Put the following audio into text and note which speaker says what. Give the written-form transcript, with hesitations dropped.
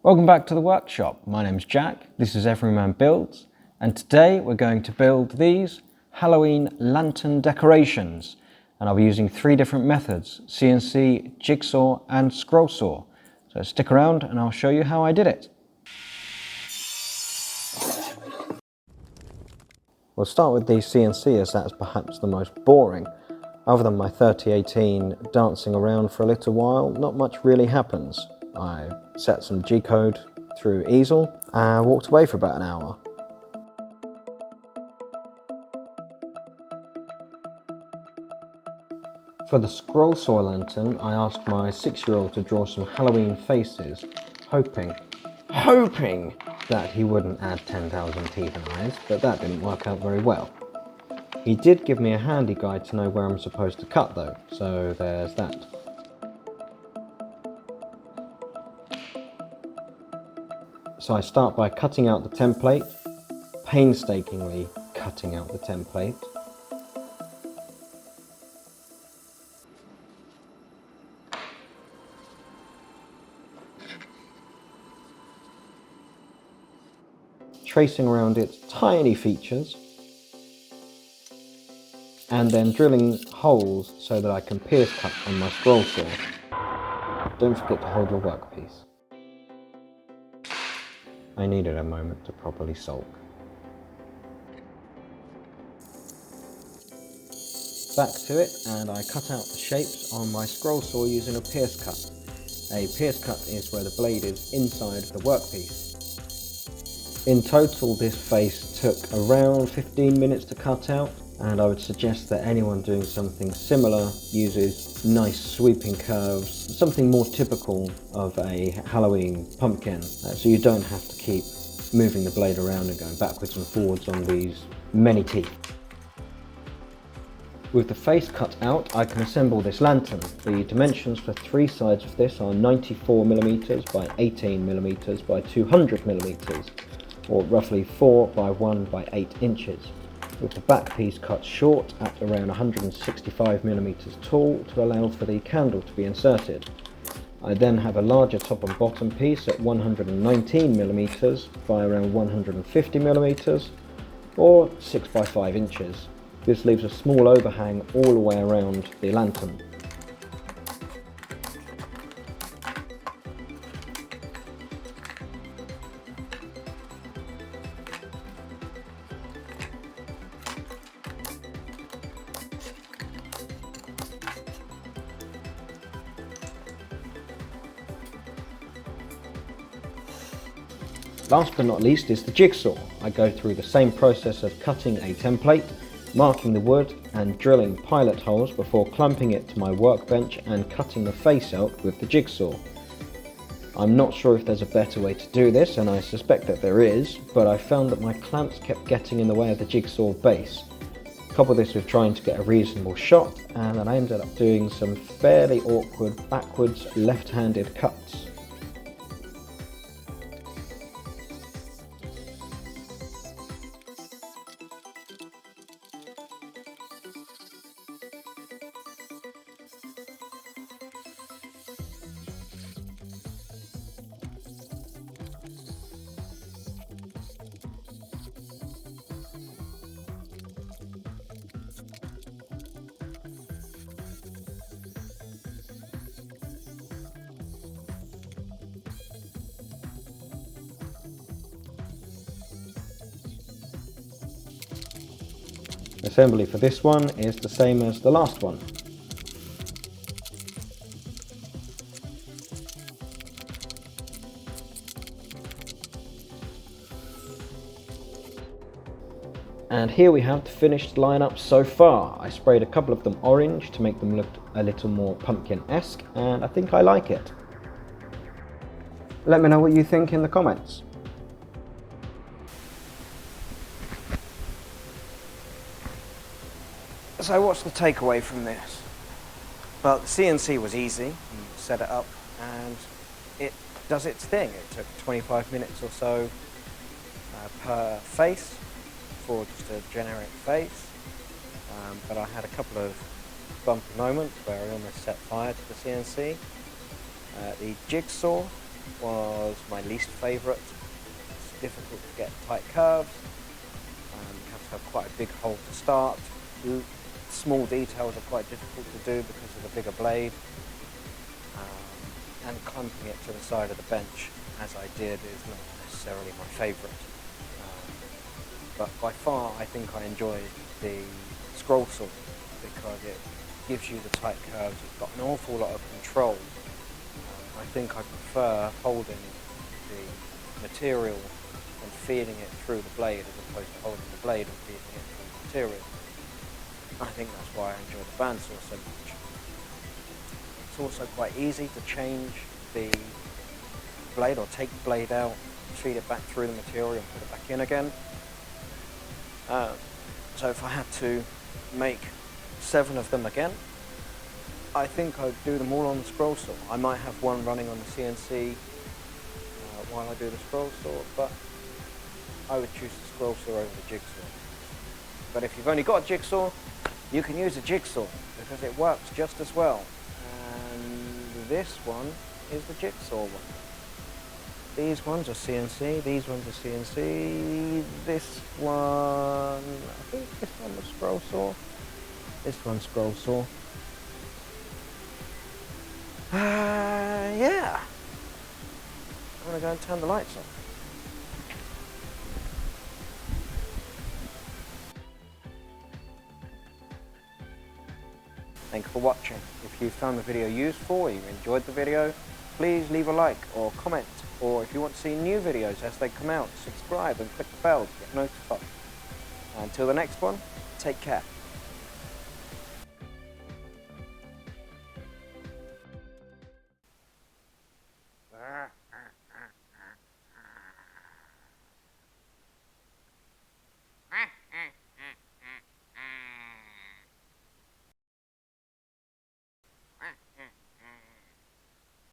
Speaker 1: Welcome back to the workshop. My name's Jack, this is Everyman Builds, and today we're going to build these Halloween lantern decorations. And I'll be using 3 different methods: CNC, Jigsaw and Scroll Saw. So stick around and I'll show you how I did it. We'll start with the CNC as that's perhaps the most boring. Other than my 3018 dancing around for a little while, not much really happens. I set some G-code through easel and walked away for about an hour. For the scroll saw lantern, I asked my 6-year-old to draw some Halloween faces, hoping that he wouldn't add 10,000 teeth and eyes, but that didn't work out very well. He did give me a handy guide to know where I'm supposed to cut though, so there's that. So I start by cutting out the template, painstakingly cutting out the template. Tracing around its tiny features, and then drilling holes so that I can pierce cut on my scroll saw. Don't forget to hold your workpiece. I needed a moment to properly sulk. Back to it, and I cut out the shapes on my scroll saw using a pierce cut. A pierce cut is where the blade is inside the workpiece. In total, this face took around 15 minutes to cut out, and I would suggest that anyone doing something similar uses nice sweeping curves, something more typical of a Halloween pumpkin, so you don't have to keep moving the blade around and going backwards and forwards on these many teeth. With the face cut out, I can assemble this lantern. The dimensions for 3 sides of this are 94mm by 18mm by 200mm, or roughly 4 by 1 by 8 inches. With the back piece cut short at around 165mm tall to allow for the candle to be inserted. I then have a larger top and bottom piece at 119mm by around 150mm, or 6 by 5 inches. This leaves a small overhang all the way around the lantern. Last but not least is the jigsaw. I go through the same process of cutting a template, marking the wood and drilling pilot holes before clamping it to my workbench and cutting the face out with the jigsaw. I'm not sure if there's a better way to do this, and I suspect that there is, but I found that my clamps kept getting in the way of the jigsaw base. Couple this with trying to get a reasonable shot, and then I ended up doing some fairly awkward backwards left-handed cuts. Assembly for this one is the same as the last one. And here we have the finished lineup so far. I sprayed a couple of them orange to make them look a little more pumpkin-esque, and I think I like it. Let me know what you think in the comments. So what's the takeaway from this? Well, the CNC was easy. You set it up and it does its thing. It took 25 minutes or so per face for just a generic face. But I had a couple of bumpy moments where I almost set fire to the CNC. The Jigsaw was my least favourite. It's difficult to get tight curves. You have to have quite a big hole to start. Small details are quite difficult to do because of the bigger blade. And clamping it to the side of the bench, as I did, is not necessarily my favourite. But by far, I think I enjoyed the scroll saw because it gives you the tight curves. It's got an awful lot of control. I think I prefer holding the material and feeding it through the blade as opposed to holding the blade and feeding it through the material. I think that's why I enjoy the bandsaw so much. It's also quite easy to change the blade or take the blade out, feed it back through the material and put it back in again. So if I had to make 7 of them again, I think I'd do them all on the scroll saw. I might have one running on the CNC while I do the scroll saw, but I would choose the scroll saw over the jigsaw. But if you've only got a jigsaw, you can use a jigsaw because it works just as well. And this one is the jigsaw one. These ones are CNC, these ones are CNC, this one, I think this one was scroll saw, this one's scroll saw. Yeah. I'm going to go and turn the lights on. Thank you for watching. If you found the video useful or you enjoyed the video, please leave a like or comment. Or if you want to see new videos as they come out, subscribe and click the bell to get notified. Until the next one, take care.